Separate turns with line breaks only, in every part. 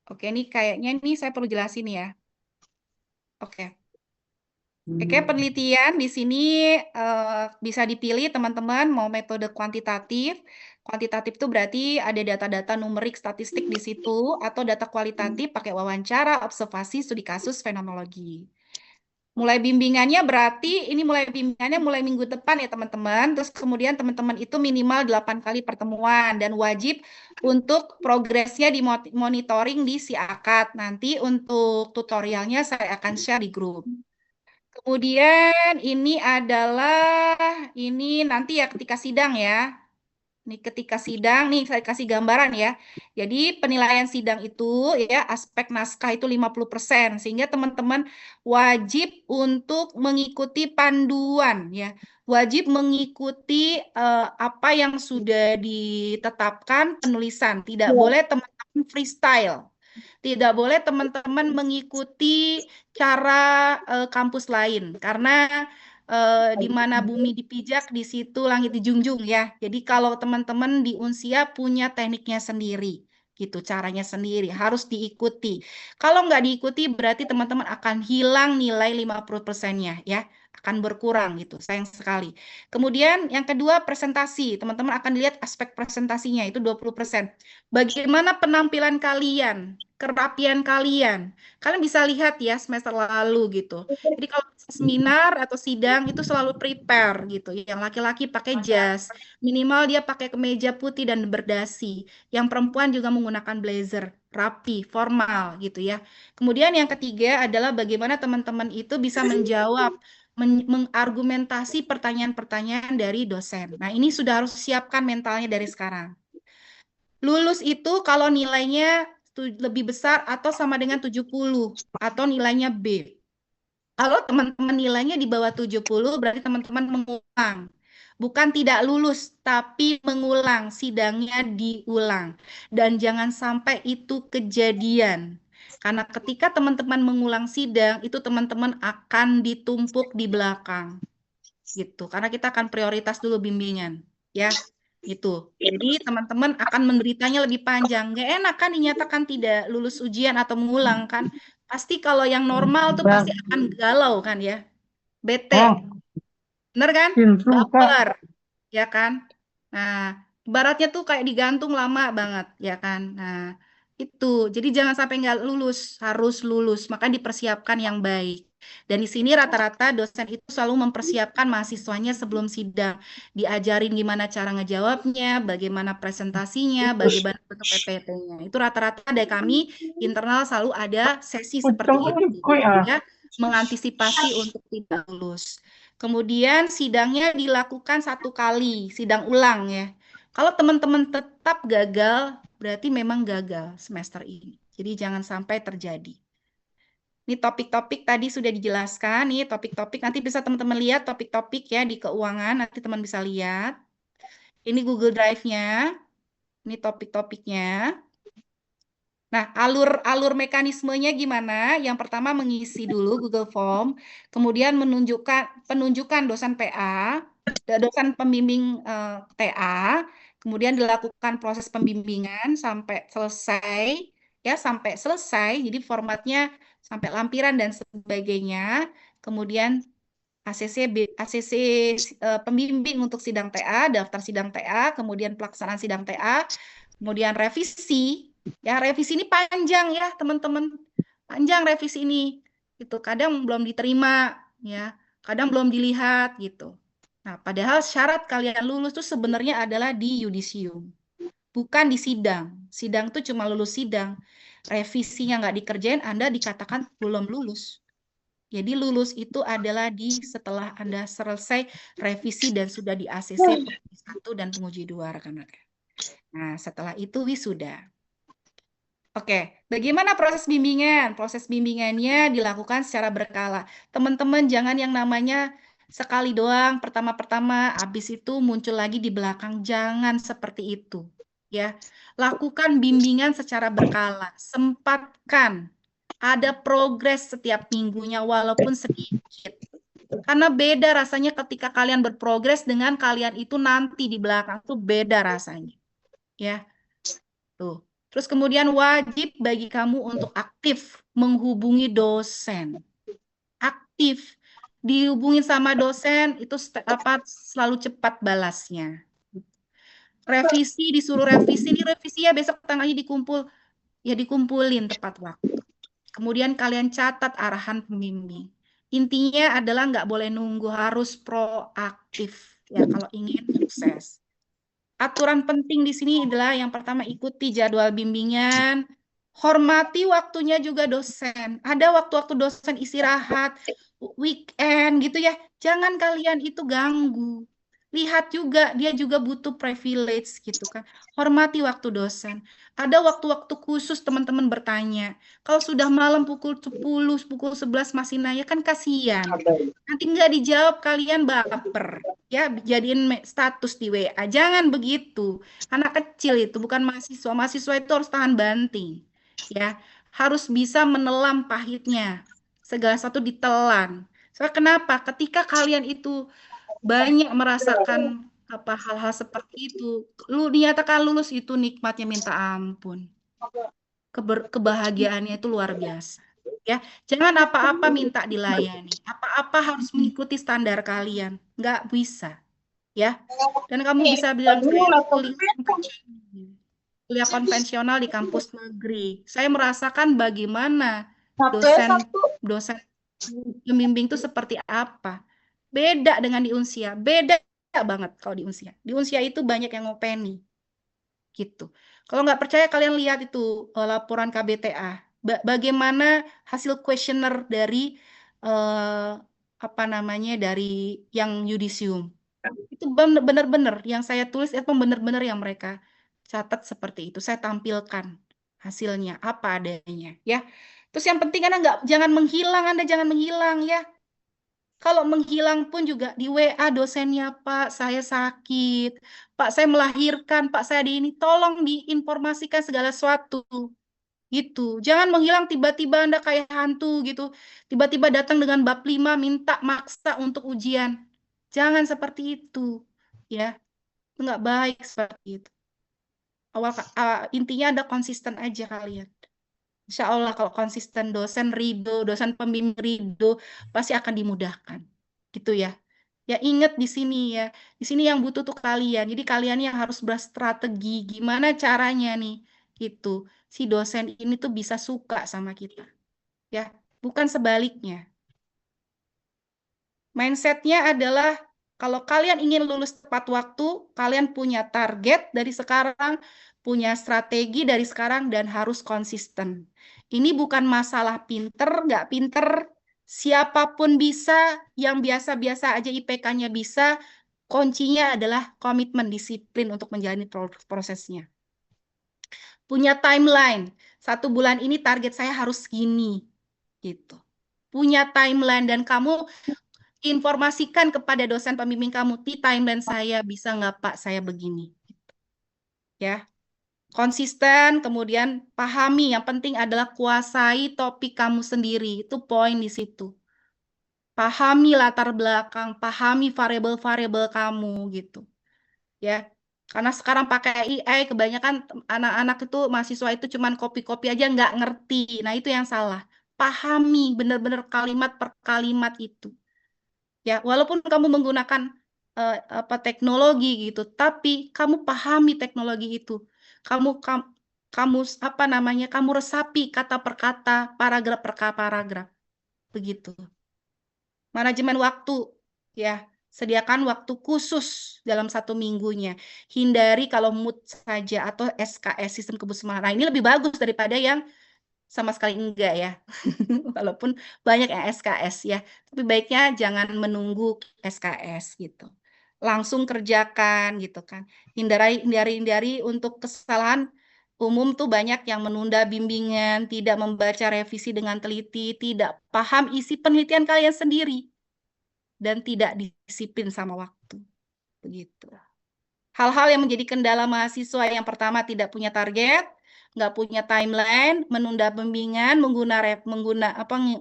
Oke, ini kayaknya nih saya perlu jelasin ya. Oke. Oke, penelitian di sini bisa dipilih teman-teman mau metode kuantitatif. Kuantitatif itu berarti ada data-data numerik statistik di situ atau data kualitatif pakai wawancara, observasi, studi kasus, fenomenologi. Mulai bimbingannya berarti ini mulai minggu depan ya teman-teman. Terus kemudian teman-teman itu minimal 8 kali pertemuan dan wajib untuk progresnya dimonitoring di si akad. Nanti untuk tutorialnya saya akan share di grup. Kemudian ini nanti ya ketika sidang ya. Nih ketika sidang nih saya kasih gambaran ya. Jadi penilaian sidang itu ya aspek naskah itu 50% sehingga teman-teman wajib untuk mengikuti panduan ya. Wajib mengikuti apa yang sudah ditetapkan penulisan. Tidak boleh teman-teman freestyle. Tidak boleh teman-teman mengikuti cara kampus lain karena di mana bumi dipijak di situ langit dijunjung ya. Jadi kalau teman-teman di Unsia punya tekniknya sendiri gitu, caranya sendiri harus diikuti. Kalau nggak diikuti berarti teman-teman akan hilang nilai 50%-nya ya, akan berkurang gitu. Sayang sekali. Kemudian yang kedua presentasi. Teman-teman akan lihat aspek presentasinya itu 20%. Bagaimana penampilan kalian? Kerapian kalian. Kalian bisa lihat ya semester lalu gitu. Jadi kalau seminar atau sidang itu selalu prepare gitu. Yang laki-laki pakai jas, minimal dia pakai kemeja putih dan berdasi. Yang perempuan juga menggunakan blazer, rapi, formal gitu ya. Kemudian yang ketiga adalah bagaimana teman-teman itu bisa menjawab, mengargumentasi pertanyaan-pertanyaan dari dosen. Nah, ini sudah harus siapkan mentalnya dari sekarang. Lulus itu kalau nilainya lebih besar atau sama dengan 70 atau nilainya B. Kalau teman-teman nilainya di bawah 70 berarti teman-teman mengulang. Bukan tidak lulus, tapi mengulang, sidangnya diulang. Dan jangan sampai itu kejadian. Karena ketika teman-teman mengulang sidang, itu teman-teman akan ditumpuk di belakang. Gitu. Karena kita akan prioritas dulu bimbingan. Ya, gitu. Jadi teman-teman akan menderitanya lebih panjang. Nggak enak kan dinyatakan tidak lulus ujian atau mengulang kan. Pasti kalau yang normal tuh pasti akan galau kan ya. Bete. Bener kan? Baper. Ya kan? Nah, ibaratnya tuh kayak digantung lama banget. Ya kan? Nah, itu. Jadi jangan sampai nggak lulus. Harus lulus. Maka dipersiapkan yang baik. Dan di sini rata-rata dosen itu selalu mempersiapkan mahasiswanya sebelum sidang. Diajarin gimana cara ngejawabnya, bagaimana presentasinya, bagaimana bentuk PPT-nya. Itu rata-rata dari kami internal selalu ada sesi seperti itu. Ya, mengantisipasi untuk tidak lulus. Kemudian sidangnya dilakukan 1 kali, sidang ulang ya. Kalau teman-teman tetap gagal, berarti memang gagal semester ini. Jadi jangan sampai terjadi. Ini topik-topik tadi sudah dijelaskan. Nih topik-topik nanti bisa teman-teman lihat topik-topik ya di keuangan. Nanti teman bisa lihat. Ini Google Drive-nya. Ini topik-topiknya. Nah, alur mekanismenya gimana? Yang pertama mengisi dulu Google Form, kemudian penunjukan dosen PA, dosen pembimbing TA, kemudian dilakukan proses pembimbingan sampai selesai, ya sampai selesai. Jadi formatnya sampai lampiran dan sebagainya. Kemudian ACC pembimbing untuk sidang TA, daftar sidang TA, kemudian pelaksanaan sidang TA, kemudian revisi. Ya, revisi ini panjang ya, teman-teman. Panjang revisi ini. Itu kadang belum diterima ya, kadang belum dilihat gitu. Nah, padahal syarat kalian lulus itu sebenarnya adalah di yudisium, bukan di sidang. Sidang itu cuma lulus sidang. Revisinya nggak dikerjain, Anda dikatakan belum lulus. Jadi lulus itu adalah setelah Anda selesai revisi dan sudah di ACC penguji 1 dan penguji 2 rekan-rekan. Nah, setelah itu wisuda. Oke, bagaimana proses bimbingan? Proses bimbingannya dilakukan secara berkala. Teman-teman jangan yang namanya sekali doang, pertama-pertama, habis itu muncul lagi di belakang. Jangan seperti itu. Ya, lakukan bimbingan secara berkala. Sempatkan ada progres setiap minggunya walaupun sedikit. Karena beda rasanya ketika kalian berprogres dengan kalian itu nanti di belakang tuh beda rasanya. Ya, tuh. Terus kemudian wajib bagi kamu untuk aktif menghubungi dosen. Aktif. Dihubungin sama dosen itu selalu cepat balasnya. Revisi, disuruh revisi, ini revisi ya besok tanggalnya dikumpulin tepat waktu. Kemudian kalian catat arahan pembimbing. Intinya adalah nggak boleh nunggu, harus proaktif ya kalau ingin sukses. Aturan penting di sini adalah yang pertama, ikuti jadwal bimbingan, hormati waktunya juga dosen. Ada waktu-waktu dosen istirahat, weekend gitu ya. Jangan kalian itu ganggu. Lihat juga, dia juga butuh privilege gitu kan. Hormati waktu dosen. Ada waktu-waktu khusus teman-teman bertanya. Kalau sudah malam pukul 10, pukul 11 masih nanya kan kasihan. Nanti nggak dijawab kalian baper. Ya, jadiin status di WA. Jangan begitu. Anak kecil itu bukan mahasiswa. Mahasiswa itu harus tahan banting. Ya, harus bisa menelan pahitnya. Segala sesuatu ditelan. Soalnya kenapa? Ketika kalian itu banyak merasakan hal-hal seperti itu, lu dinyatakan lulus itu nikmatnya minta ampun. Kebahagiaannya itu luar biasa. Ya, jangan apa-apa minta dilayani. Apa-apa harus mengikuti standar kalian. Nggak bisa. Ya, dan kamu bisa bilang saya kuliah konvensional di kampus negeri. Saya merasakan bagaimana dosen pembimbing itu seperti apa. Beda dengan di Unsia. Beda banget kalau di Unsia. Di Unsia itu banyak yang ngopeni. Gitu. Kalau nggak percaya kalian lihat itu laporan KBTA. Bagaimana hasil kuesioner dari apa namanya dari yang yudisium. Itu benar-benar yang saya tulis itu benar-benar yang mereka catat seperti itu. Saya tampilkan hasilnya apa adanya ya. Terus yang penting jangan menghilang, Anda jangan menghilang ya. Kalau menghilang pun juga di WA dosennya, Pak, saya sakit. Pak, saya melahirkan, Pak, saya di ini. Tolong diinformasikan segala sesuatu. Gitu. Jangan menghilang tiba-tiba Anda kayak hantu gitu. Tiba-tiba datang dengan bab 5 minta maksa untuk ujian. Jangan seperti itu. Ya, itu nggak baik seperti itu. Intinya ada konsisten aja kalian. Insya Allah kalau konsisten dosen pembimbing ridho, pasti akan dimudahkan. Gitu ya. Ya ingat di sini ya. Di sini yang butuh tuh kalian. Jadi kalian yang harus berstrategi. Gimana caranya nih? Gitu. Si dosen ini tuh bisa suka sama kita. Ya, bukan sebaliknya. Mindsetnya adalah kalau kalian ingin lulus tepat waktu, kalian punya target dari sekarang, punya strategi dari sekarang, dan harus konsisten. Ini bukan masalah pinter, nggak pinter, siapapun bisa, yang biasa-biasa aja IPK-nya bisa, kuncinya adalah komitmen disiplin untuk menjalani prosesnya. Punya timeline, 1 bulan ini target saya harus gini, gitu. Punya timeline, dan kamu informasikan kepada dosen pembimbing kamu, di timeline saya bisa nggak Pak, saya begini. Ya, konsisten, kemudian pahami, yang penting adalah kuasai topik kamu sendiri, itu poin di situ. Pahami latar belakang, pahami variabel-variabel kamu gitu. Ya, karena sekarang pakai AI, kebanyakan anak-anak itu, mahasiswa itu cuman copy-copy aja nggak ngerti. Nah, itu yang salah. Pahami benar-benar kalimat per kalimat itu. Ya, walaupun kamu menggunakan teknologi gitu, tapi kamu pahami teknologi itu. Kamu apa namanya? Kamu resapi kata per kata, paragraf per paragraf. Begitu. Manajemen waktu, ya. Sediakan waktu khusus dalam 1 minggunya. Hindari kalau mood saja atau SKS, sistem kebersamaan. Nah, ini lebih bagus daripada yang sama sekali enggak ya. Walaupun banyak yang SKS ya. Tapi baiknya jangan menunggu SKS gitu. Langsung kerjakan gitu kan. Hindari untuk kesalahan umum tuh banyak yang menunda bimbingan, tidak membaca revisi dengan teliti, tidak paham isi penelitian kalian sendiri, dan tidak disiplin sama waktu. Begitu. Hal-hal yang menjadi kendala mahasiswa, yang pertama tidak punya target, nggak punya timeline, menunda bimbingan,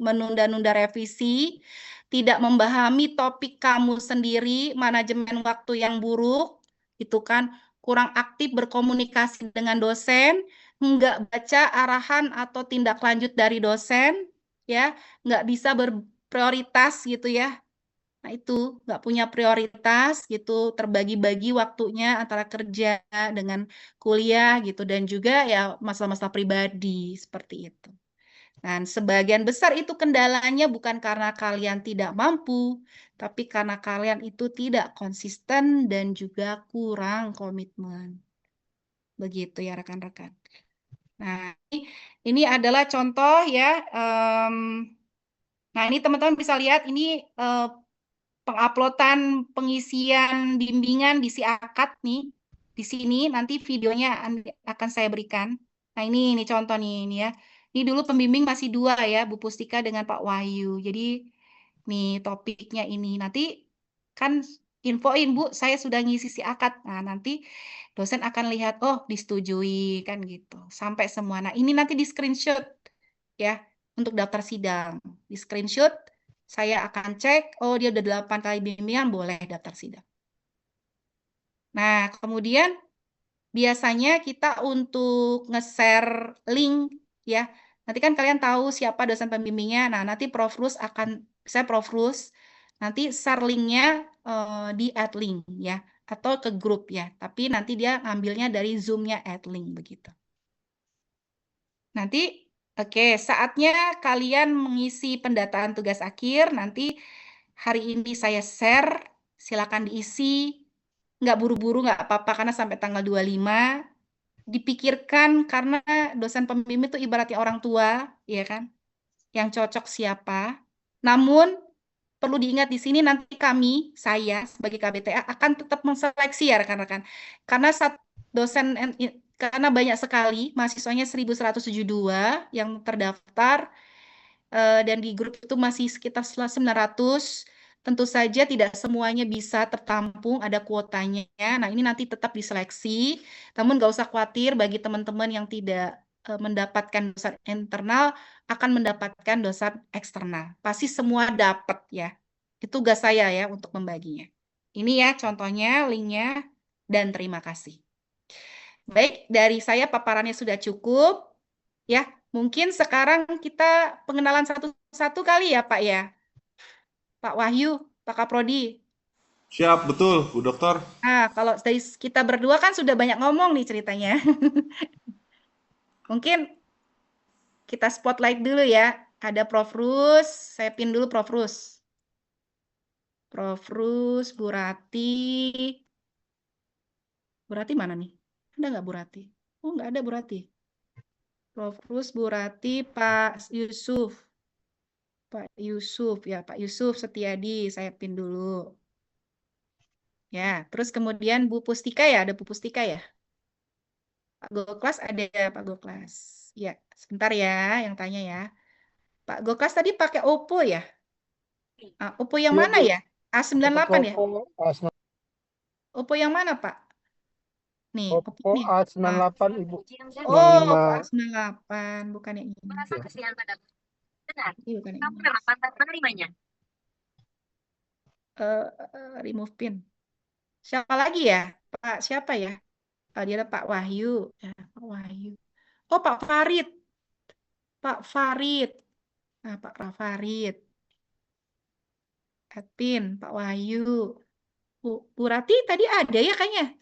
menunda-nunda revisi, tidak memahami topik kamu sendiri, manajemen waktu yang buruk, itu kan, kurang aktif berkomunikasi dengan dosen, nggak baca arahan atau tindak lanjut dari dosen, ya, nggak bisa berprioritas gitu ya. Nah itu nggak punya prioritas gitu, terbagi-bagi waktunya antara kerja dengan kuliah gitu, dan juga ya masalah-masalah pribadi seperti itu. Dan sebagian besar itu kendalanya bukan karena kalian tidak mampu, tapi karena kalian itu tidak konsisten dan juga kurang komitmen. Begitu ya rekan-rekan. Nah, ini adalah contoh ya. Nah, ini teman-teman bisa lihat ini penguploadan pengisian bimbingan di si akad nih. Di sini nanti videonya akan saya berikan. Nah, ini contoh nih ini ya. Ini dulu pembimbing masih 2 ya, Bu Pustika dengan Pak Wahyu. Jadi nih topiknya ini. Nanti kan infoin, Bu, saya sudah ngisi si akad. Nah, nanti dosen akan lihat, oh, disetujui kan gitu. Sampai semua. Nah, ini nanti di screenshot ya untuk daftar sidang. Di screenshot saya akan cek, oh dia udah 8 kali bimbingan, boleh daftar sidang. Nah, kemudian biasanya kita untuk nge-share link ya. Nanti kan kalian tahu siapa dosen pembimbingnya. Nah, nanti Prof. Rus akan, saya Prof. Rus, nanti share linknya di Adlink ya, atau ke grup ya. Tapi nanti dia ngambilnya dari Zoom-nya Adlink begitu. Nanti, oke, saatnya kalian mengisi pendataan tugas akhir. Nanti hari ini saya share, silakan diisi. Nggak buru-buru, nggak apa-apa, karena sampai tanggal 25. Dipikirkan, karena dosen pembimbing itu ibaratnya orang tua, ya kan? Yang cocok siapa. Namun, perlu diingat di sini nanti saya sebagai KBTA akan tetap menseleksi ya rekan-rekan. Karena dosen karena banyak sekali mahasiswanya 1172 yang terdaftar dan di grup itu masih sekitar 900. Tentu saja tidak semuanya bisa tertampung, ada kuotanya. Nah, ini nanti tetap diseleksi. Namun nggak usah khawatir, bagi teman-teman yang tidak mendapatkan dosen internal akan mendapatkan dosen eksternal. Pasti semua dapat ya. Itu tugas saya ya untuk membaginya. Ini ya contohnya, linknya, dan terima kasih. Baik, dari saya paparannya sudah cukup. Ya, mungkin sekarang kita pengenalan satu-satu kali ya Pak ya. Pak Wahyu, Pak Kaprodi.
Siap, betul, Bu Dokter.
Nah, kalau dari kita berdua kan sudah banyak ngomong nih ceritanya. Mungkin kita spotlight dulu ya. Ada Prof. Rus, saya pin dulu Prof. Rus. Prof. Rus, Bu Rati. Bu Rati mana nih? Ada nggak Bu Rati? Oh, nggak ada Bu Rati. Prof. Rus, Bu Rati, Pak Yusuf. Pak Yusuf, ya Pak Yusuf Setiadi, saya pin dulu. Ya, terus kemudian Bu Pustika ya, ada Bu Pustika ya? Pak Goklas ada, Pak Goklas. Ya, sebentar ya yang tanya ya. Pak Goklas tadi pakai Oppo ya? Oppo yang
Iya,
mana
Bu.
ya? A98 ya?
Oppo A9,
Oppo yang mana, Pak? Nih, Oppo
Oppo
nih.
A98, Ibu. Yang
Oh,
5.
Oppo A98, bukan yang ini.
Merasa kasihan padaku. Benar.
Iya, bukan yang
Kamu
ini.
memang pantas menerimanya.
Remove pin. Siapa lagi ya? Pak siapa ya? Dia ada Pak Wahyu. Ya, Pak Wahyu. Oh, Pak Farid. Pak Farid. Nah, Pak Farid. Adpin, Pak Wahyu. Bu Rati tadi ada ya kayaknya.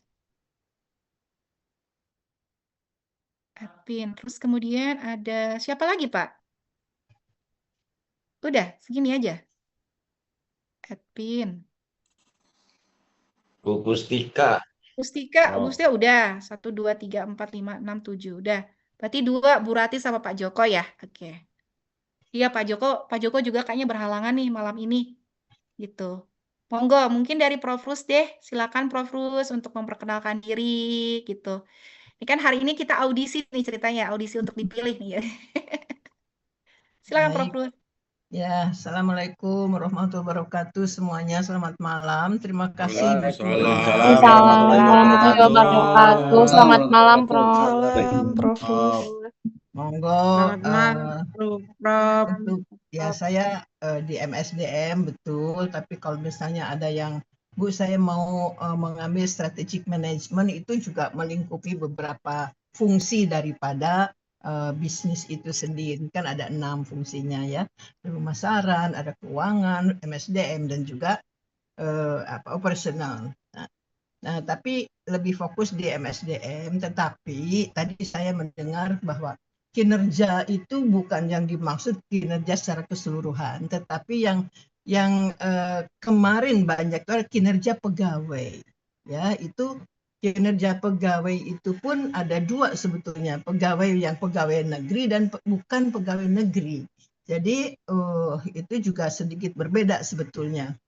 Adpin. Terus kemudian ada siapa lagi, Pak? Udah, segini aja. Adpin.
Bu Pustika.
Pustika,
Oh.
Pustika udah. 1, 2, 3, 4, 5, 6, 7. Udah. Berarti 2 Bu Rati sama Pak Joko ya? Oke. Iya, Pak Joko juga kayaknya berhalangan nih malam ini. Gitu. Monggo, mungkin dari Prof. Rus deh. Silakan Prof. Rus untuk memperkenalkan diri gitu. Ini kan hari ini kita audisi nih ceritanya, audisi untuk dipilih nih ya. Silakan Prof.
Baik.
Rus.
Ya, Assalamualaikum warahmatullahi wabarakatuh semuanya. Selamat malam. Terima kasih Bu
Waalaikumsalam
warahmatullahi wabarakatuh. Selamat malam, Prof.
Prof. Rus.
Monggo.
Prof.
Untuk ya saya di MSDM betul, tapi kalau misalnya ada yang Bu saya mau mengambil strategic management itu juga melingkupi beberapa fungsi daripada bisnis itu sendiri. Kan ada 6 fungsinya ya, pemasaran, ada keuangan, MSDM, dan juga operasional. Nah, tapi lebih fokus di MSDM, tetapi tadi saya mendengar bahwa kinerja itu bukan yang dimaksud kinerja secara keseluruhan, tetapi yang kemarin banyak itu adalah kinerja pegawai. Ya, itu kinerja pegawai itu pun ada 2 sebetulnya, pegawai yang pegawai negeri dan bukan pegawai negeri. Jadi itu juga sedikit berbeda sebetulnya.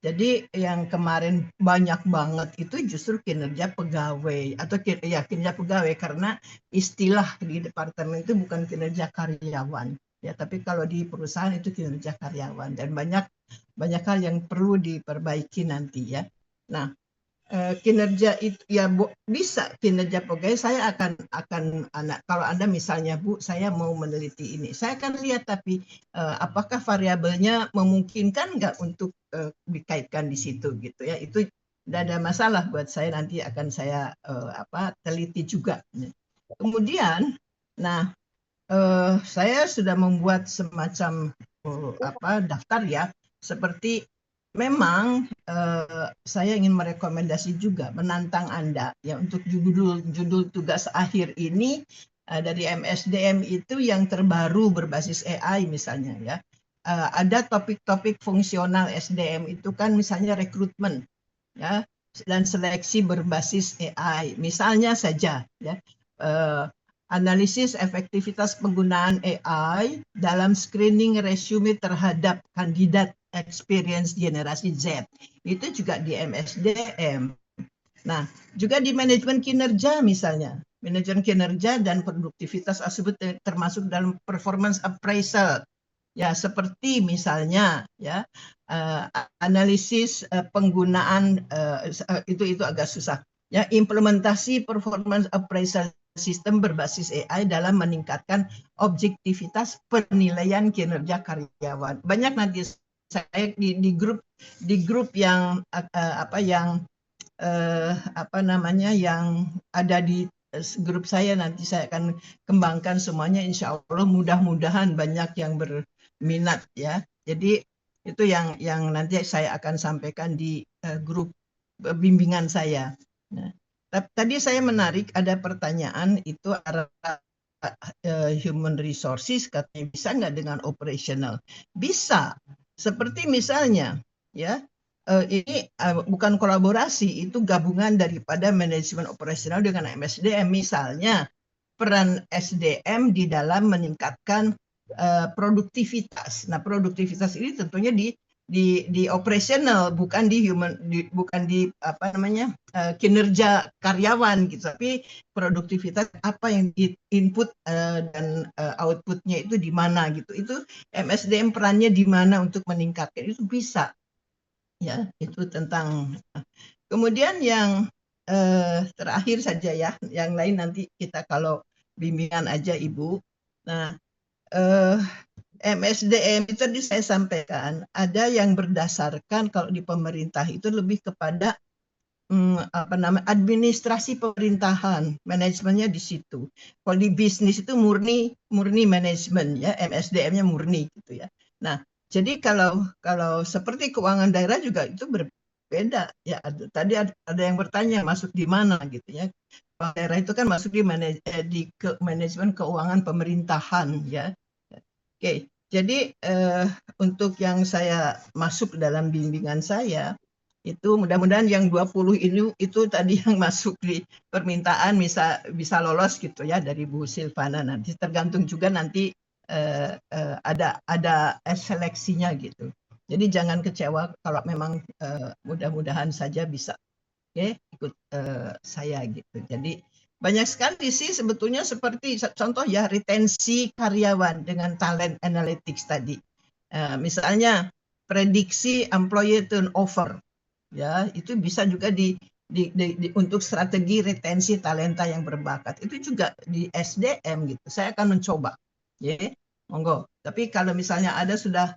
Jadi yang kemarin banyak banget itu justru kinerja pegawai atau kinerja pegawai, karena istilah di departemen itu bukan kinerja karyawan ya, tapi kalau di perusahaan itu kinerja karyawan, dan banyak hal yang perlu diperbaiki nanti ya. Nah, kinerja itu ya bisa kinerja pegawai. Saya akan kalau Anda misalnya Bu, saya mau meneliti ini, saya akan lihat tapi apakah variabelnya memungkinkan nggak untuk dikaitkan di situ gitu ya. Itu tidak ada masalah buat saya, nanti akan saya teliti juga. Kemudian nah saya sudah membuat semacam daftar ya, seperti memang saya ingin merekomendasi juga, menantang Anda ya, untuk judul tugas akhir ini dari MSDM itu yang terbaru berbasis AI misalnya ya. Ada topik-topik fungsional SDM itu kan, misalnya rekrutmen ya, dan seleksi berbasis AI misalnya saja ya. Analisis efektivitas penggunaan AI dalam screening resume terhadap kandidat experience generasi Z, itu juga di MSDM. Nah, juga di manajemen kinerja misalnya, manajemen kinerja dan produktivitas tersebut termasuk dalam performance appraisal ya, seperti misalnya ya analisis penggunaan itu agak susah ya, implementasi performance appraisal sistem berbasis AI dalam meningkatkan objektivitas penilaian kinerja karyawan. Banyak nanti saya di grup yang yang ada di grup saya, nanti saya akan kembangkan semuanya, insya Allah mudah-mudahan banyak yang berminat ya. Jadi itu yang nanti saya akan sampaikan di grup bimbingan saya. Nah, tadi saya menarik ada pertanyaan itu arah human resources, katanya bisa nggak dengan operational? Bisa. Seperti misalnya ya, ini bukan kolaborasi, itu gabungan daripada manajemen operasional dengan MSDM. Misalnya peran SDM di dalam meningkatkan produktivitas. Nah, produktivitas ini tentunya di operasional, bukan di human, bukan di kinerja karyawan gitu, tapi produktivitas apa yang di input dan outputnya itu di mana gitu. Itu MSDM perannya di mana untuk meningkatkan, itu bisa ya. Itu tentang. Kemudian yang terakhir saja ya, yang lain nanti kita kalau bimbingan aja Ibu. Nah, MSDM itu tadi saya sampaikan, ada yang berdasarkan kalau di pemerintah itu lebih kepada administrasi pemerintahan, manajemennya di situ. Kalau di bisnis itu murni manajemen ya, MSDM-nya murni gitu ya. Nah, jadi kalau seperti keuangan daerah juga itu berbeda ya. Tadi ada yang bertanya masuk di mana gitu ya. Keuangan daerah itu kan masuk di manajemen keuangan pemerintahan ya. Oke, jadi untuk yang saya masuk dalam bimbingan saya, itu mudah-mudahan yang 20 ini itu tadi yang masuk di permintaan bisa lolos gitu ya dari Bu Silvana. Nanti tergantung juga nanti ada seleksinya gitu. Jadi jangan kecewa kalau memang mudah-mudahan saja bisa ikut saya gitu. Jadi banyak sekali sih sebetulnya, seperti contoh ya, retensi karyawan dengan talent analytics tadi. Misalnya prediksi employee turnover ya, itu bisa juga untuk strategi retensi talenta yang berbakat. Itu juga di SDM gitu. Saya akan mencoba. Ya, monggo. Tapi kalau misalnya ada sudah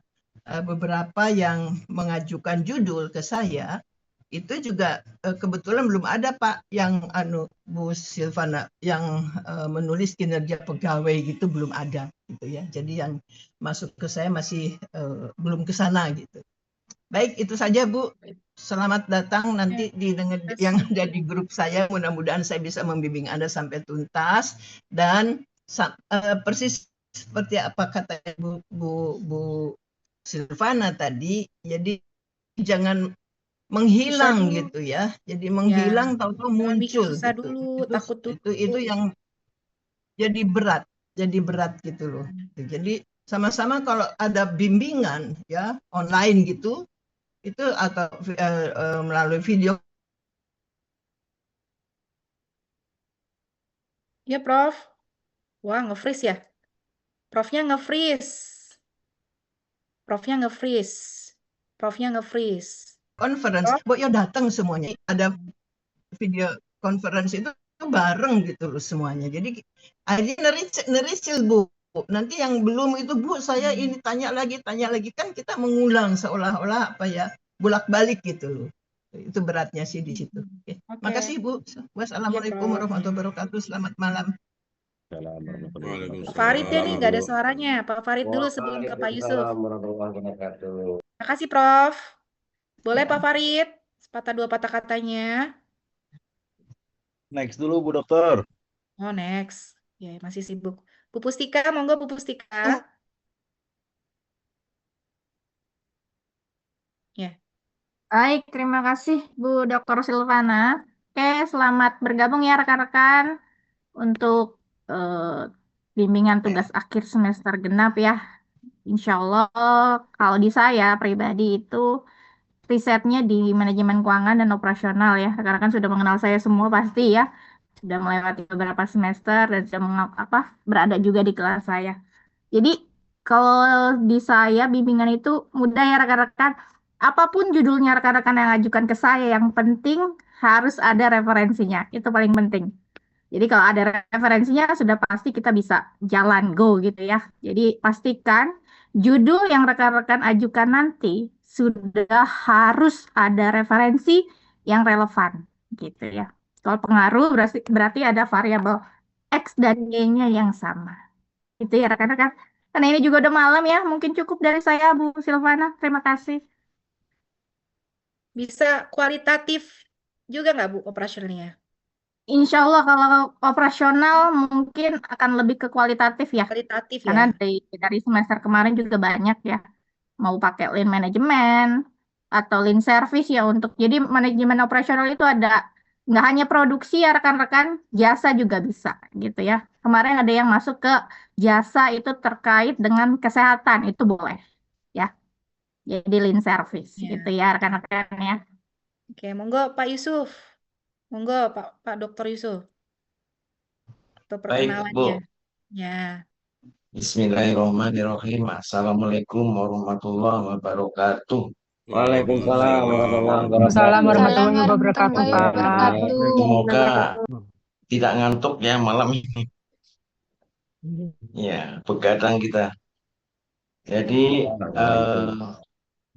beberapa yang mengajukan judul ke saya, itu juga kebetulan belum ada Pak yang Bu Silvana yang menulis kinerja pegawai gitu, belum ada gitu ya. Jadi yang masuk ke saya masih belum ke sana gitu. Baik, itu saja Bu. Selamat datang nanti didengar yang ada di grup saya. Mudah-mudahan saya bisa membimbing Anda sampai tuntas dan persis seperti apa kata Bu Silvana tadi. Jadi jangan menghilang gitu ya. Jadi menghilang tahu-tahu muncul
susah
gitu.
dulu, takut dulu.
Itu yang jadi berat gitu loh. Jadi sama-sama kalau ada bimbingan ya online gitu, itu atau melalui video.
Ya, Prof. Wah, nge-freeze ya? Profnya nge-freeze. Profnya nge-freeze.
Conference, Bu ya datang semuanya. Ada video conference itu bareng gitu loh semuanya. Jadi akhirnya nerisil Bu. Nanti yang belum itu Bu, saya ini tanya lagi kan kita mengulang seolah-olah apa ya, bolak-balik gitu loh. Itu beratnya sih di situ. Oke. Makasih Bu. Wassalamualaikum warahmatullahi wabarakatuh. Selamat malam.
Pak Farid ya nih, nggak ada suaranya. Pak Farid dulu sebelum ke Pak Yusuf. Terima kasih, Prof. Boleh Pak Farid? Sepatah dua patah katanya.
Next dulu Bu Dokter.
Oh, next. Ya, masih sibuk. Bu Pustika, monggo Bu Pustika. Ya.
Baik, terima kasih Bu Dr. Silvana. Oke, selamat bergabung ya rekan-rekan untuk bimbingan tugas akhir semester genap ya. Insya Allah kalau di saya pribadi itu risetnya di manajemen keuangan dan operasional ya. Rekan-rekan sudah mengenal saya semua pasti ya. Sudah melewati beberapa semester dan sudah berada juga di kelas saya. Jadi kalau di saya bimbingan itu mudah ya rekan-rekan. Apapun judulnya rekan-rekan yang ajukan ke saya, yang penting harus ada referensinya. Itu paling penting. Jadi kalau ada referensinya sudah pasti kita bisa jalan go gitu ya. Jadi pastikan judul yang rekan-rekan ajukan nanti sudah harus ada referensi yang relevan gitu ya. Kalau pengaruh berarti ada variabel X dan Y-nya yang sama. Itu ya rekan-rekan. Karena ini juga udah malam ya, mungkin cukup dari saya Bu Silvana. Terima kasih.
Bisa kualitatif juga nggak Bu operasionalnya?
Insya Allah kalau operasional mungkin akan lebih ke kualitatif ya.
Kualitatif
Karena
ya.
dari semester kemarin juga banyak ya. Mau pakai lean management atau lean service ya untuk. Jadi manajemen operasional itu ada nggak hanya produksi ya rekan-rekan, jasa juga bisa gitu ya. Kemarin ada yang masuk ke jasa itu terkait dengan kesehatan, itu boleh ya. Jadi lean service
Ya.
gitu ya rekan-rekan ya.
Oke, monggo Pak Yusuf. Monggo Pak Dr. Yusuf. Untuk
Baik,
perkenalannya.
Bu.
Ya.
Bismillahirrahmanirrahim. Assalamualaikum warahmatullahi wabarakatuh.
Waalaikumsalam warahmatullahi
Waalaikumsalam warahmatullahi
Waalaikumsalam
wabarakatuh,
warahmatullahi
Pak.
wabarakatuh.
Semoga tidak ngantuk ya malam ini. Ya, begadang kita. Jadi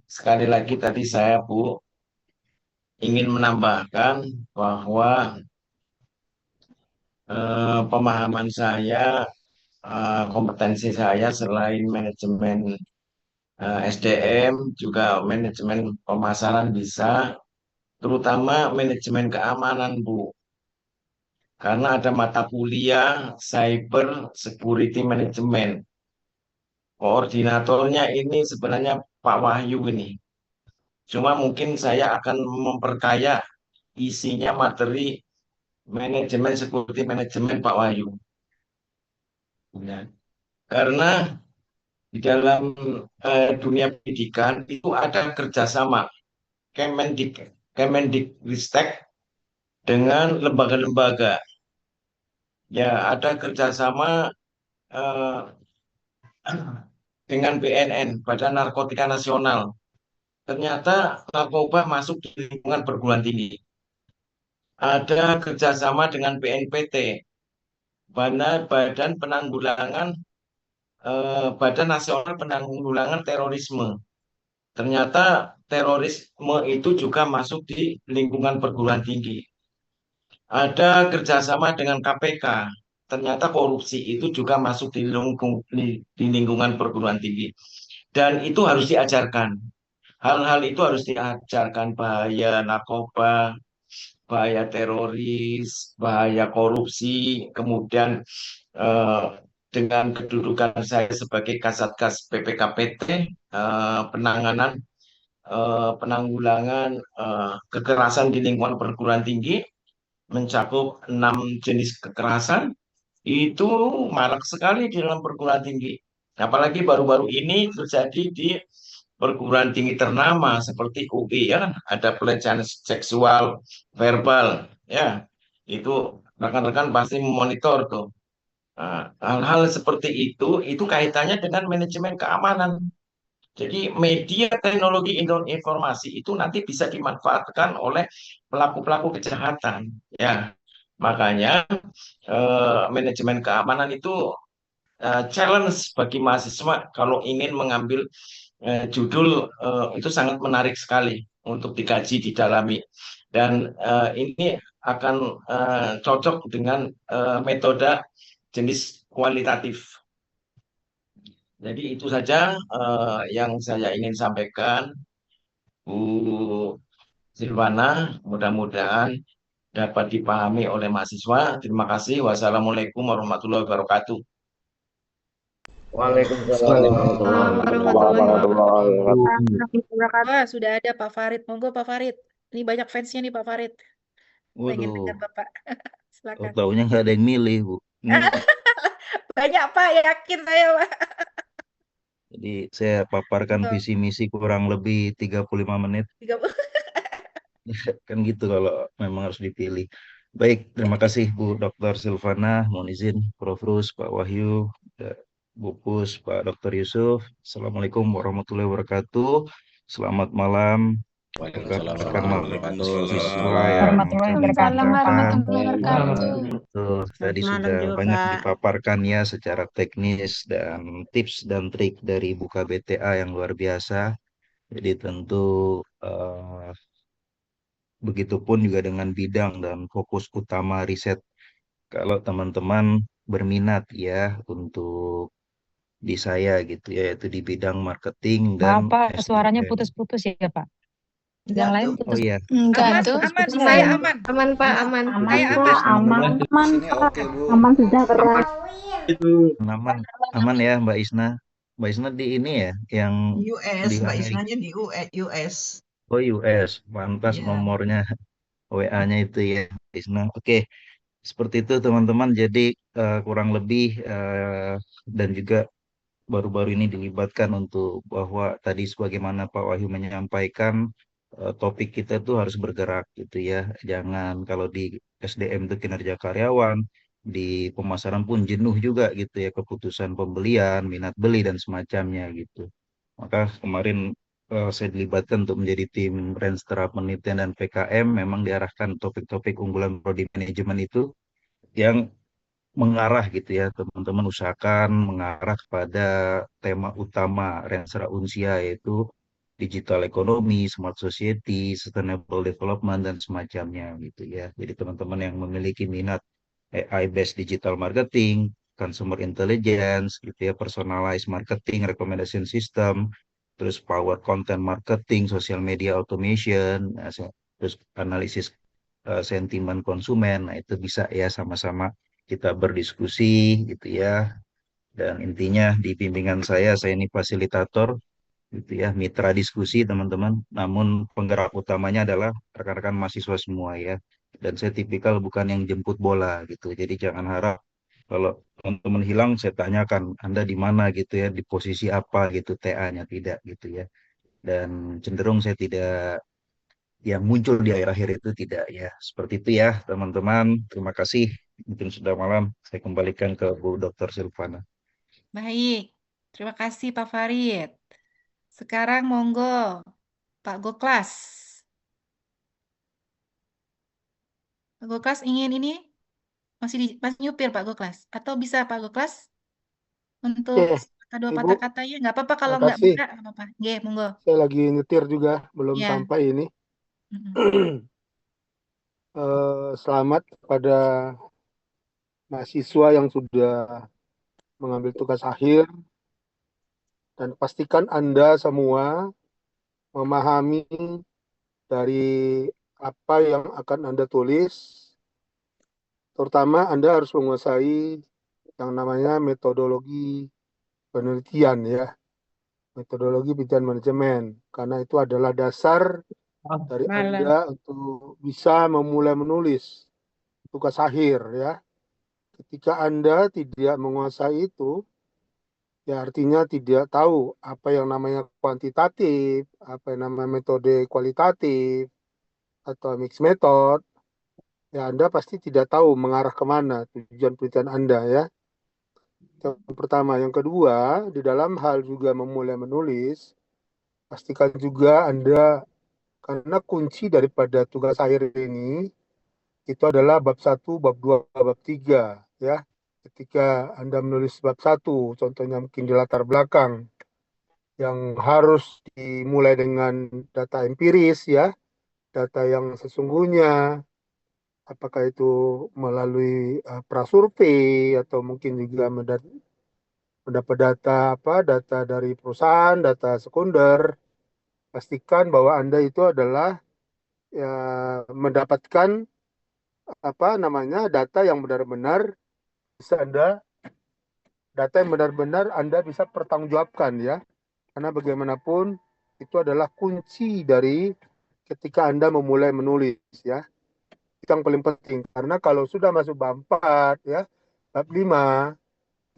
sekali lagi tadi saya Bu ingin menambahkan bahwa pemahaman saya, kompetensi saya selain manajemen SDM juga manajemen pemasaran bisa, terutama manajemen keamanan Bu. Karena ada mata kuliah Cyber Security Management. Koordinatornya ini sebenarnya Pak Wahyu ini. Cuma mungkin saya akan memperkaya isinya materi manajemen security management Pak Wahyu. Ya. Karena di dalam dunia pendidikan itu ada kerjasama Kemendikbudristek dengan lembaga-lembaga. Ya, ada kerjasama dengan BNN, Badan Narkotika Nasional. Ternyata narkoba masuk di lingkungan perguruan tinggi. Ada kerjasama dengan BNPT, Badan Penanggulangan Badan Nasional Penanggulangan Terorisme. ternyata terorisme itu juga masuk di lingkungan perguruan tinggi. Ada kerjasama dengan KPK. Ternyata korupsi itu juga masuk di lingkungan perguruan tinggi. Dan itu harus diajarkan. Hal-hal itu harus diajarkan, bahaya narkoba, bahaya teroris, bahaya korupsi, kemudian eh, dengan kedudukan saya sebagai Kasatgas PPKPT, penanganan penanggulangan kekerasan di lingkungan perguruan tinggi mencakup 6 jenis kekerasan itu marak sekali di dalam perguruan tinggi. Apalagi baru-baru ini terjadi di perguruan tinggi ternama seperti UI, ya kan, ada pelecehan seksual verbal, ya itu rekan-rekan pasti memonitor tuh. Nah, hal-hal seperti itu kaitannya dengan manajemen keamanan. Jadi media teknologi informasi itu nanti bisa dimanfaatkan oleh pelaku-pelaku kejahatan. Ya, makanya manajemen keamanan itu challenge bagi mahasiswa kalau ingin mengambil judul itu sangat menarik sekali untuk dikaji, didalami. Dan ini akan cocok dengan metode jenis kualitatif. Jadi itu saja yang saya ingin sampaikan, Bu Silvana. Mudah-mudahan dapat dipahami oleh mahasiswa. Terima kasih. Wassalamualaikum warahmatullahi wabarakatuh.
Waalaikumsalam
warahmatullahi
wabarakatuh.
Wah, sudah ada Pak Farid. Monggo Pak Farid. Ini banyak fansnya nih Pak Farid. Pengen
Waduh,
dengar Bapak. Silakan.
taunya nggak ada yang milih, Bu. Ini
Banyak Pak, yakin saya Pak.
jadi saya paparkan
Oh.
visi misi kurang lebih 35 menit.
30.
Kan gitu kalau memang harus dipilih. Baik, terima kasih Bu Dr. Silvana. Mohon izin, Prof. Rus, Pak Wahyu, Bu Pus, Pak Dr. Yusuf. Assalamualaikum warahmatullahi wabarakatuh. Selamat malam. Rekan-rekan mahasiswa yang
Waalaikumsalam warahmatullahi wabarakatuh.
Tuh, tadi sudah banyak dipaparkan ya secara teknis dan tips dan trik dari Bu KBTA yang luar biasa. Jadi tentu begitupun juga dengan bidang dan fokus utama riset. Kalau teman-teman berminat ya untuk di saya gitu ya, yaitu di bidang marketing dan
Maaf Pak, suaranya
SDM.
putus-putus ya Pak.
Enggak
Yang lain
tuh.
Oh
putus.
iya,
Enggak
Aman,
tuh.
aman,
Putus-putus
saya
ya.
aman.
Aman Pak, aman.
Saya
Pak,
aman.
aman. Aman Pak. Aman sejahtera.
aman, aman ya Mbak Isna. Mbak Isna di ini ya, yang
US,
di
Mbak
Amerika.
Isnanya di US.
Oh US, pantas
Iya.
nomornya WA-nya itu ya, Mbak Isna. Oke, seperti itu teman-teman. Jadi kurang lebih dan juga baru-baru ini dilibatkan untuk bahwa tadi sebagaimana Pak Wahyu menyampaikan topik kita tuh harus bergerak gitu ya. Jangan kalau di SDM itu kinerja karyawan, di pemasaran pun jenuh juga gitu ya, keputusan pembelian, minat beli dan semacamnya gitu. Maka kemarin saya dilibatkan untuk menjadi tim Renstra Penelitian dan PKM, memang diarahkan topik-topik unggulan prodi manajemen itu yang mengarah gitu ya, teman-teman usahakan mengarah kepada tema utama Renstra Unsia, yaitu digital ekonomi, smart society, sustainable development dan semacamnya gitu ya. Jadi teman-teman yang memiliki minat AI based digital marketing, consumer intelligence gitu ya, personalized marketing, recommendation system, terus power content marketing, social media automation, terus analisis sentimen konsumen. Nah, itu bisa ya sama-sama kita berdiskusi gitu ya. Dan intinya di bimbingan saya ini fasilitator gitu ya, mitra diskusi teman-teman. Namun penggerak utamanya adalah rekan-rekan mahasiswa semua ya. Dan saya tipikal bukan yang jemput bola gitu. Jadi jangan harap kalau teman-teman hilang saya tanyakan Anda di mana gitu ya, di posisi apa gitu TA-nya, tidak gitu ya. Dan cenderung saya tidak yang muncul di akhir-akhir itu tidak ya. Seperti itu ya teman-teman. Terima kasih. Mungkin sudah malam. Saya kembalikan ke Bu Dr. Silvana.
Baik. Terima kasih Pak Farid. Sekarang monggo Pak Goklas. Pak Goklas ingin ini masih nyupir Pak Goklas atau bisa Pak Goklas untuk
Oke.
Dua
Ibu,
patah katanya nggak apa-apa kalau nggak
makasih.
bisa nggak apa-apa. Nggih, monggo.
Saya lagi nyetir juga, belum
Ya.
sampai ini.
Mm-mm.
Selamat kepada mahasiswa yang sudah mengambil tugas akhir, dan pastikan Anda semua memahami dari apa yang akan Anda tulis. Terutama Anda harus menguasai yang namanya metodologi penelitian ya, metodologi penelitian manajemen, karena itu adalah dasar dari Anda untuk bisa memulai menulis tugas akhir ya. Ketika Anda tidak menguasai itu, ya artinya tidak tahu apa yang namanya kuantitatif, apa yang namanya metode kualitatif, atau mixed method, ya Anda pasti tidak tahu mengarah kemana tujuan penelitian Anda ya. Yang pertama. Yang kedua, di dalam hal juga memulai menulis, pastikan juga Anda, karena kunci daripada tugas akhir ini, itu adalah bab 1, bab 2, bab 3 ya. Ketika Anda menulis bab 1, contohnya mungkin di latar belakang yang harus dimulai dengan data empiris ya, data yang sesungguhnya, apakah itu melalui prasurvei atau mungkin juga mendapat data dari perusahaan, data sekunder. Pastikan bahwa Anda itu adalah ya, mendapatkan data yang benar-benar bisa Anda bisa pertanggungjawabkan ya. Karena bagaimanapun itu adalah kunci dari ketika Anda memulai menulis ya. Itu yang paling penting. Karena kalau sudah masuk bab 4 ya, bab 5,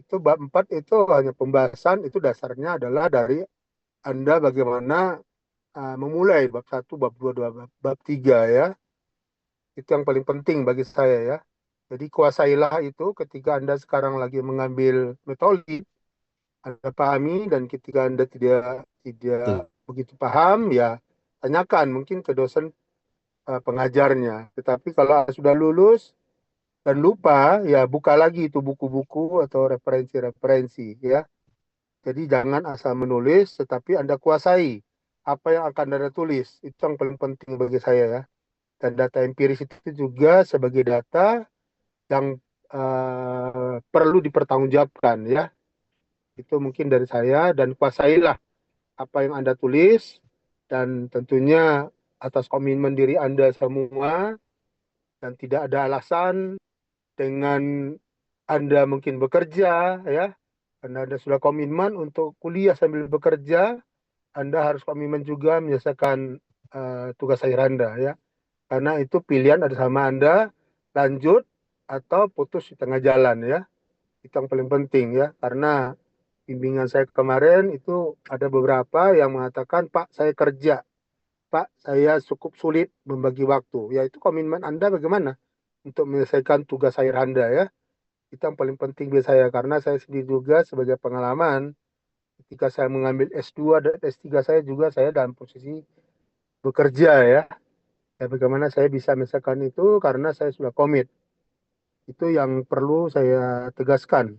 itu bab 4 itu hanya pembahasan, itu dasarnya adalah dari Anda bagaimana memulai bab 1, bab 2, bab 3 ya. Itu yang paling penting bagi saya ya. Jadi kuasailah itu ketika Anda sekarang lagi mengambil metode, Anda pahami, dan ketika Anda tidak
Tuh.
begitu paham ya tanyakan mungkin ke dosen pengajarnya. Tetapi kalau sudah lulus dan lupa ya buka lagi itu buku-buku atau referensi-referensi ya. Jadi jangan asal menulis, tetapi Anda kuasai apa yang akan Anda tulis. Itu yang paling penting bagi saya ya. Dan data empiris itu juga sebagai data yang perlu dipertanggungjawabkan ya. Itu mungkin dari saya, dan kuasailah apa yang Anda tulis, dan tentunya atas komitmen diri Anda semua, dan tidak ada alasan dengan Anda mungkin bekerja ya, karena Anda sudah komitmen untuk kuliah sambil bekerja, Anda harus komitmen juga menyelesaikan tugas akhir Anda ya. Karena itu pilihan ada sama Anda, lanjut atau putus di tengah jalan ya. Itu yang paling penting ya, karena bimbingan saya kemarin itu ada beberapa yang mengatakan, Pak saya kerja, Pak saya cukup sulit membagi waktu. Ya itu komitmen Anda bagaimana untuk menyelesaikan tugas akhir Anda ya. Itu yang paling penting bagi saya, karena saya sendiri juga sebagai pengalaman ketika saya mengambil S2 dan S3 saya juga saya dalam posisi bekerja ya. Ya bagaimana saya bisa menyelesaikan itu karena saya sudah komit. Itu yang perlu saya tegaskan.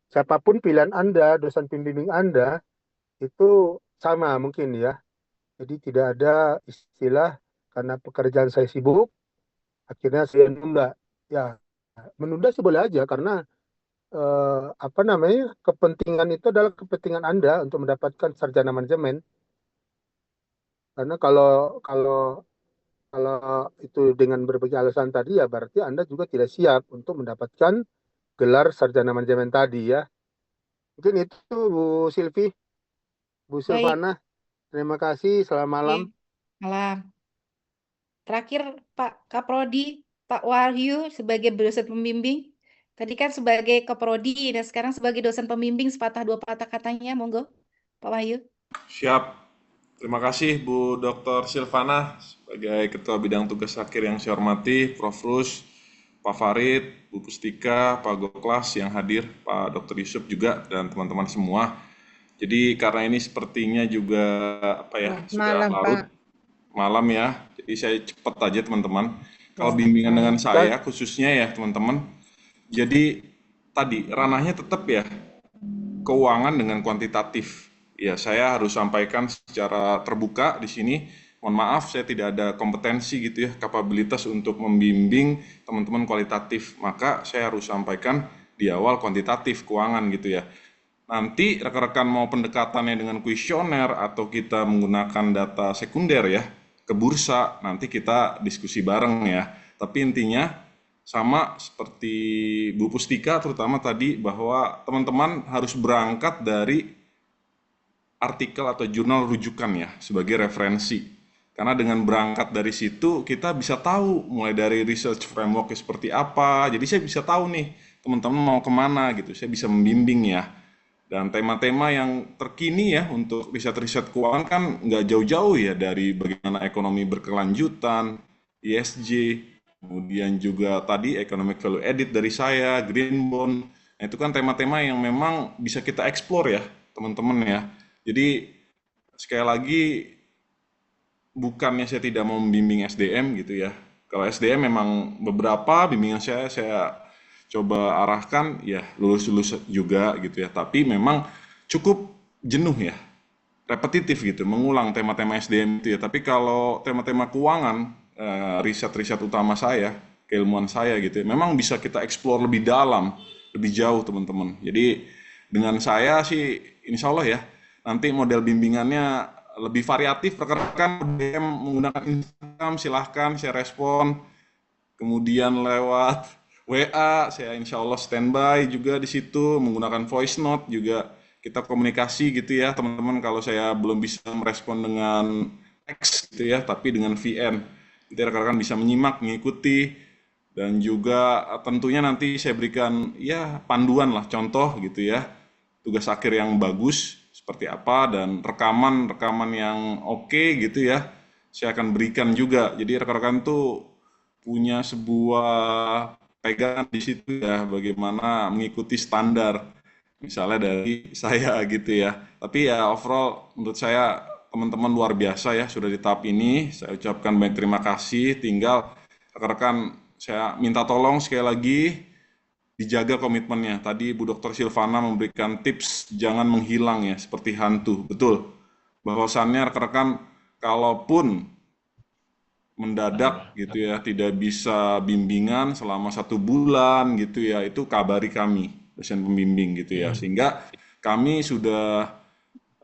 Siapapun pilihan Anda, dosen pembimbing Anda, itu sama mungkin ya. Jadi tidak ada istilah karena pekerjaan saya sibuk, akhirnya saya menunda. Ya, menunda sih boleh aja karena kepentingan itu adalah kepentingan Anda untuk mendapatkan sarjana manajemen. Karena kalau itu dengan berbagai alasan tadi ya berarti Anda juga tidak siap untuk mendapatkan gelar sarjana manajemen tadi ya. Mungkin itu Bu Silvi, Bu
Baik.
Silvana. Terima kasih, selamat malam.
Malam. Terakhir Pak Kaprodi, Pak Wahyu sebagai dosen pembimbing. Tadi kan sebagai Kaprodi dan sekarang sebagai dosen pembimbing sepatah dua patah katanya, monggo Pak Wahyu.
Siap. Terima kasih Bu Dr. Silvana sebagai Ketua Bidang Tugas Akhir yang saya hormati, Prof. Rus, Pak Farid, Bu Pustika, Pak Goklas yang hadir, Pak Dr. Yusuf juga, dan teman-teman semua. Jadi karena ini sepertinya juga sudah larut malam ya, jadi saya cepat aja teman-teman. Kalau bimbingan dengan saya khususnya ya teman-teman, jadi tadi ranahnya tetap ya keuangan dengan kuantitatif. Ya, saya harus sampaikan secara terbuka di sini. Mohon maaf, saya tidak ada kompetensi gitu ya, kapabilitas untuk membimbing teman-teman kualitatif. Maka saya harus sampaikan di awal kuantitatif keuangan gitu ya. Nanti rekan-rekan mau pendekatannya dengan kuesioner atau kita menggunakan data sekunder ya, ke bursa, nanti kita diskusi bareng ya. Tapi intinya sama seperti Bu Pustika terutama tadi, bahwa teman-teman harus berangkat dari artikel atau jurnal rujukan ya sebagai referensi. Karena dengan berangkat dari situ kita bisa tahu mulai dari research framework seperti apa. Jadi saya bisa tahu nih teman-teman mau kemana gitu. Saya bisa membimbing ya. Dan tema-tema yang terkini ya untuk riset-riset keuangan kan nggak jauh-jauh ya dari bagaimana ekonomi berkelanjutan, ESG, kemudian juga tadi economic value added dari saya, green bond. Nah, itu kan tema-tema yang memang bisa kita explore ya teman-teman ya. Jadi sekali lagi bukannya saya tidak mau membimbing SDM gitu ya. Kalau SDM memang beberapa bimbingan saya coba arahkan ya lulus-lulus juga gitu ya. Tapi memang cukup jenuh ya, repetitif gitu, mengulang tema-tema SDM itu ya. Tapi kalau tema-tema keuangan, riset-riset utama saya, keilmuan saya gitu ya, memang bisa kita explore lebih dalam, lebih jauh teman-teman. Jadi dengan saya sih insya Allah ya, nanti model bimbingannya lebih variatif. Rekan-rekan DM menggunakan Instagram silahkan saya respon, kemudian lewat WA saya insya Allah standby juga di situ, menggunakan voice note juga kita komunikasi gitu ya teman-teman. Kalau saya belum bisa merespon dengan teks gitu ya, tapi dengan VN, nanti rekan-rekan bisa menyimak, mengikuti, dan juga tentunya nanti saya berikan ya panduan lah, contoh gitu ya, tugas akhir yang bagus seperti apa, dan rekaman yang oke gitu ya, saya akan berikan juga. Jadi rekan-rekan tuh punya sebuah pegangan di situ ya, bagaimana mengikuti standar misalnya dari saya gitu ya. Tapi ya overall menurut saya teman-teman luar biasa ya sudah di tahap ini. Saya ucapkan banyak terima kasih. Tinggal rekan-rekan saya minta tolong sekali lagi dijaga komitmennya. Tadi Bu Dr. Silvana memberikan tips jangan menghilang ya, seperti hantu. Betul. Bahwasannya rekan-rekan kalaupun mendadak gitu ya, tidak bisa bimbingan selama 1 bulan gitu ya, itu kabari kami, dosen pembimbing gitu ya. Sehingga kami sudah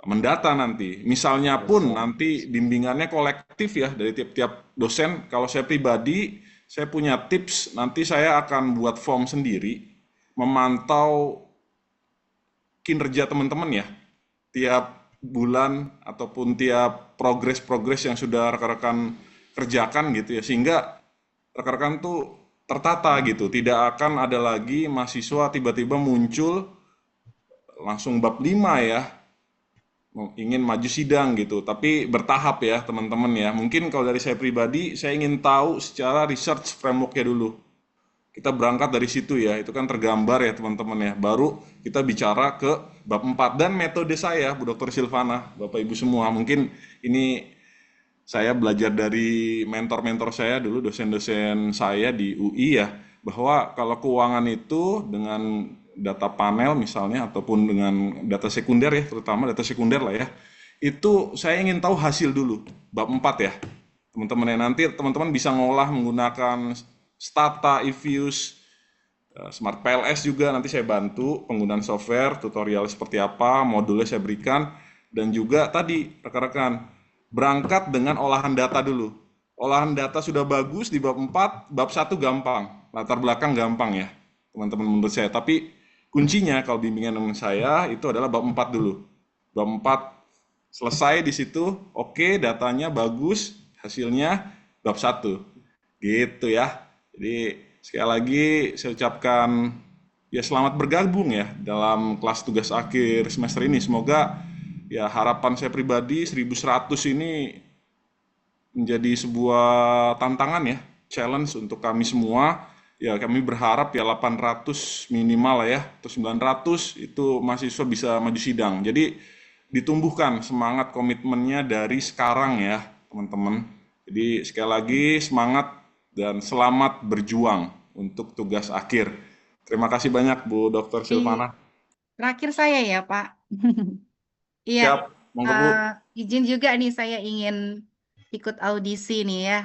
mendata nanti. Misalnya pun nanti bimbingannya kolektif ya, dari tiap-tiap dosen. Kalau saya pribadi, saya punya tips, nanti saya akan buat form sendiri, memantau kinerja teman-teman ya, tiap bulan ataupun tiap progres-progres yang sudah rekan-rekan kerjakan gitu ya, sehingga rekan-rekan tuh tertata gitu, tidak akan ada lagi mahasiswa tiba-tiba muncul langsung bab 5 ya, ingin maju sidang gitu, tapi bertahap ya teman-teman ya. Mungkin kalau dari saya pribadi, saya ingin tahu secara research framework-nya dulu. Kita berangkat dari situ ya, itu kan tergambar ya teman-teman ya. Baru kita bicara ke bab 4 dan metode saya, Bu Dr. Silvana, Bapak Ibu semua. Mungkin ini saya belajar dari mentor-mentor saya dulu, dosen-dosen saya di UI ya, bahwa kalau keuangan itu dengan data panel misalnya, ataupun dengan data sekunder ya, terutama data sekunder lah ya, itu saya ingin tahu hasil dulu, bab 4 ya, teman-teman ya. Nanti teman-teman bisa ngolah menggunakan Stata, eViews, Smart PLS juga, nanti saya bantu penggunaan software, tutorial seperti apa, modulnya saya berikan, dan juga tadi rekan-rekan, berangkat dengan olahan data dulu. Olahan data sudah bagus di bab 4, bab 1 gampang, latar belakang gampang ya, teman-teman menurut saya. Tapi kuncinya kalau bimbingan dengan saya itu adalah bab 4 dulu. Bab 4 selesai di situ, oke, datanya bagus, hasilnya bab 1. Gitu ya. Jadi sekali lagi saya ucapkan ya selamat bergabung ya dalam kelas tugas akhir semester ini. Semoga ya harapan saya pribadi 1100 ini menjadi sebuah tantangan ya, challenge untuk kami semua. Ya kami berharap ya 800 minimal lah ya, atau 900 itu mahasiswa bisa maju sidang. Jadi ditumbuhkan semangat komitmennya dari sekarang ya teman-teman. Jadi sekali lagi semangat dan selamat berjuang untuk tugas akhir. Terima kasih banyak Bu Dr. Silvana.
Terakhir saya ya, Pak. Iya,
Siap, monggo Bu.
izin juga nih saya ingin ikut audisi nih ya.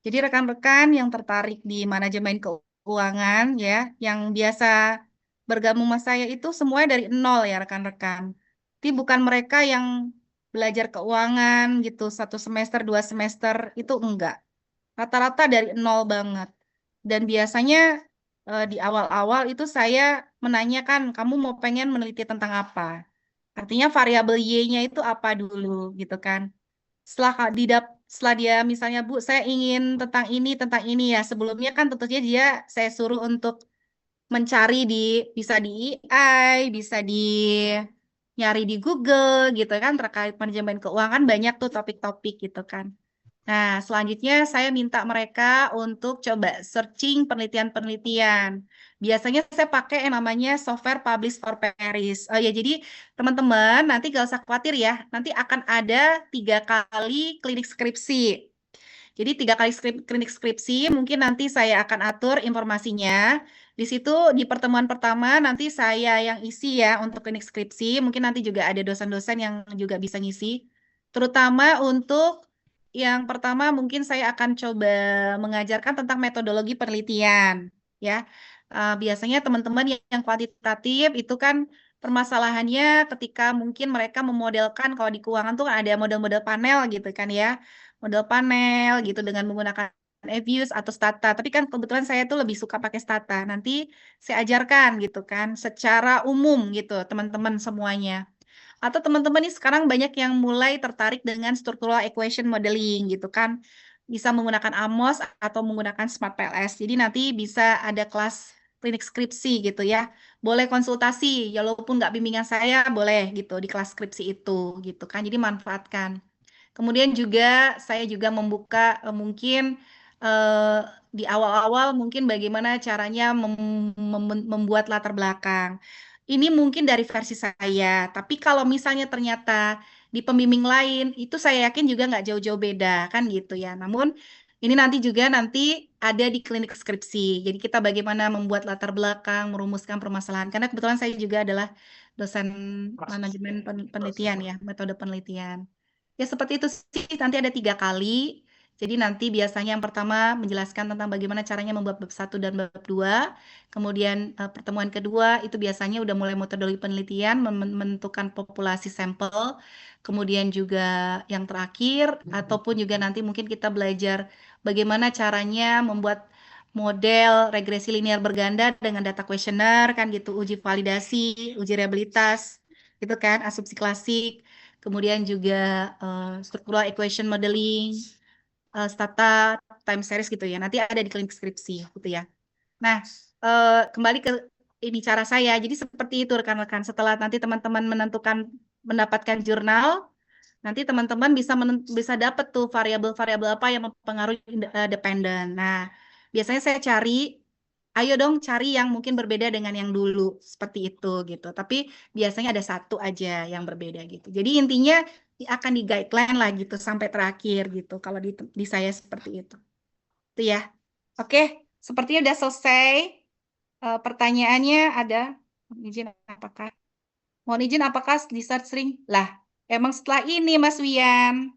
Jadi rekan-rekan yang tertarik di manajemen keuangan ya, yang biasa bergabung sama saya itu semuanya dari nol ya rekan-rekan. Tapi bukan mereka yang belajar keuangan gitu 1 semester, 2 semester itu enggak. Rata-rata dari nol banget. Dan biasanya di awal-awal itu saya menanyakan, kamu mau pengen meneliti tentang apa? Artinya variabel Y-nya itu apa dulu gitu kan. Setelah dia misalnya, Bu, saya ingin tentang ini ya. Sebelumnya kan tentunya saya suruh untuk mencari bisa di AI, bisa nyari di Google gitu kan, terkait manajemen keuangan banyak tuh topik-topik gitu kan. Nah, selanjutnya saya minta mereka untuk coba searching penelitian-penelitian. Biasanya saya pakai yang namanya software Publish for Paris. Oh ya, jadi teman-teman nanti gak usah khawatir ya. Nanti akan ada 3 kali klinik skripsi. Jadi 3 kali klinik skripsi, mungkin nanti saya akan atur informasinya. Di situ di pertemuan pertama nanti saya yang isi ya untuk klinik skripsi. Mungkin nanti juga ada dosen-dosen yang juga bisa ngisi. Terutama untuk yang pertama mungkin saya akan coba mengajarkan tentang metodologi penelitian. Ya, biasanya teman-teman yang kuantitatif itu kan permasalahannya ketika mungkin mereka memodelkan, kalau di keuangan tuh ada model-model panel gitu kan ya, model panel gitu dengan menggunakan Eviews atau Stata. Tapi kan kebetulan saya tuh lebih suka pakai Stata. Nanti saya ajarkan gitu kan secara umum gitu teman-teman semuanya. Atau teman-teman nih sekarang banyak yang mulai tertarik dengan structural equation modeling gitu kan. Bisa menggunakan AMOS atau menggunakan Smart PLS. Jadi nanti bisa ada kelas klinik skripsi gitu ya. Boleh konsultasi, ya walaupun nggak bimbingan saya boleh gitu di kelas skripsi itu gitu kan. Jadi manfaatkan. Kemudian juga saya juga membuka mungkin eh, di awal-awal mungkin bagaimana caranya membuat latar belakang. Ini mungkin dari versi saya, tapi kalau misalnya ternyata di pembimbing lain, itu saya yakin juga nggak jauh-jauh beda, kan gitu ya. Namun ini nanti ada di klinik skripsi. Jadi kita bagaimana membuat latar belakang, merumuskan permasalahan. Karena kebetulan saya juga adalah dosen manajemen penelitian ya, metode penelitian. Ya seperti itu sih, nanti ada 3 kali. Jadi nanti biasanya yang pertama menjelaskan tentang bagaimana caranya membuat bab 1 dan bab 2. Kemudian pertemuan kedua itu biasanya udah mulai metodologi penelitian, menentukan populasi sampel. Kemudian juga yang terakhir, ataupun juga nanti mungkin kita belajar bagaimana caranya membuat model regresi linear berganda dengan data kuesioner, kan gitu, uji validasi, uji reliabilitas, gitu kan, asumsi klasik. Kemudian juga structural equation modeling, stata, time series gitu ya. Nanti ada di klinik skripsi gitu ya. Nah, kembali ke ini cara saya. Jadi seperti itu rekan-rekan. Setelah nanti teman-teman mendapatkan jurnal, nanti teman-teman bisa dapat tuh variabel-variabel apa yang mempengaruhi dependen. Nah, biasanya saya cari, ayo dong cari yang mungkin berbeda dengan yang dulu, seperti itu gitu. Tapi biasanya ada satu aja yang berbeda gitu. Jadi intinya akan di guideline lah gitu sampai terakhir gitu. Kalau di saya seperti itu. Itu ya. Oke, sepertinya udah selesai. Pertanyaannya ada. Mohon izin apakah di searching? Lah, emang setelah ini Mas Wian.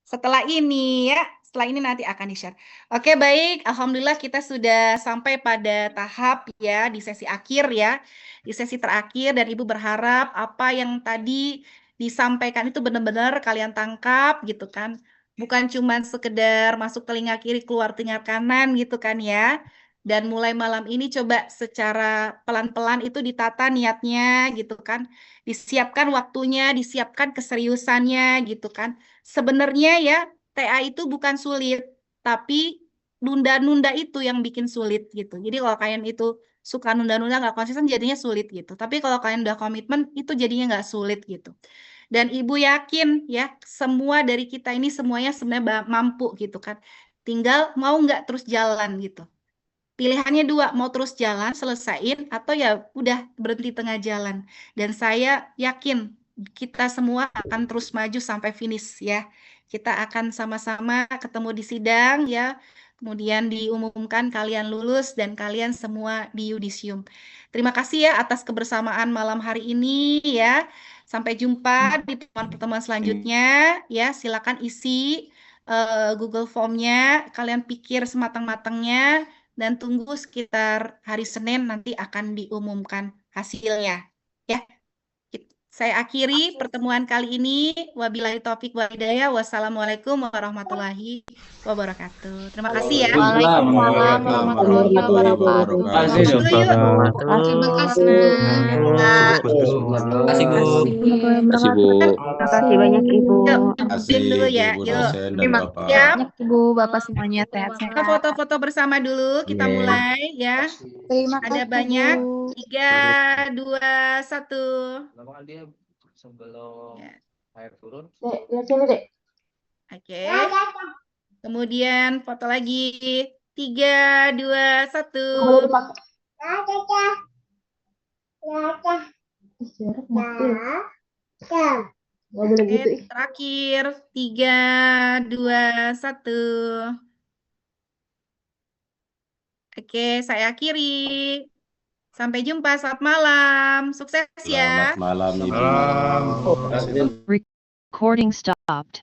Setelah ini ya, setelah ini nanti akan di-share. Oke, baik. Alhamdulillah kita sudah sampai pada tahap ya di sesi akhir ya. Di sesi terakhir dan Ibu berharap apa yang tadi disampaikan itu benar-benar kalian tangkap gitu kan. Bukan cuma sekedar masuk telinga kiri keluar telinga kanan gitu kan ya. Dan mulai malam ini coba secara pelan-pelan itu ditata niatnya gitu kan. Disiapkan waktunya, disiapkan keseriusannya gitu kan. Sebenarnya ya, TA itu bukan sulit, tapi nunda-nunda itu yang bikin sulit gitu. Jadi kalau kalian itu suka nunda-nunda nggak konsisten jadinya sulit gitu. Tapi kalau kalian udah komitmen itu jadinya nggak sulit gitu. Dan Ibu yakin ya, semua dari kita ini semuanya sebenarnya mampu gitu kan. Tinggal mau nggak terus jalan gitu. Pilihannya 2, mau terus jalan, selesaiin, atau ya udah berhenti tengah jalan. Dan saya yakin kita semua akan terus maju sampai finish ya. Kita akan sama-sama ketemu di sidang ya. Kemudian diumumkan kalian lulus dan kalian semua di yudisium. Terima kasih ya atas kebersamaan malam hari ini ya. Sampai jumpa di pertemuan-pertemuan selanjutnya ya. Silakan isi Google Form-nya, kalian pikir sematang-matangnya dan tunggu sekitar hari Senin nanti akan diumumkan hasilnya ya. Saya akhiri pertemuan kali ini. Wabillahi taufik wal hidayah. Wassalamualaikum warahmatullahi wabarakatuh. Terima kasih ya.
Waalaikumsalam warahmatullahi wabarakatuh.
Terima kasih,
Dulu
Dokter.
yuk.
Terima kasih.
Terima kasih, Bu. Terima kasih, Bu.
Terima kasih banyak Ibu.
Yuk,
Terima kasih
ambil dulu ya.
Bu
Yuk.
dosen dan
Terima
Bapak.
kasih banyak Ibu, Bapak semuanya
Kita
sehat-sehat.
foto-foto bersama dulu. Kita
Iya.
mulai ya.
Terima
Ada
kasih
banyak.
Bu.
3, 2, 1.
Dia sebelum
Ya.
air turun.
Lihat sini, Dek.
Oke. Kemudian foto lagi. 3, 2, 1.
Boleh dipakai. Jarak mati. Nggak boleh gitu.
Oke, terakhir. 3, 2, 1. Oke, saya akhiri. Sampai jumpa, selamat malam. Sukses ya.
Selamat malam Ibu.
Malam.
Terima kasih.
Recording stopped.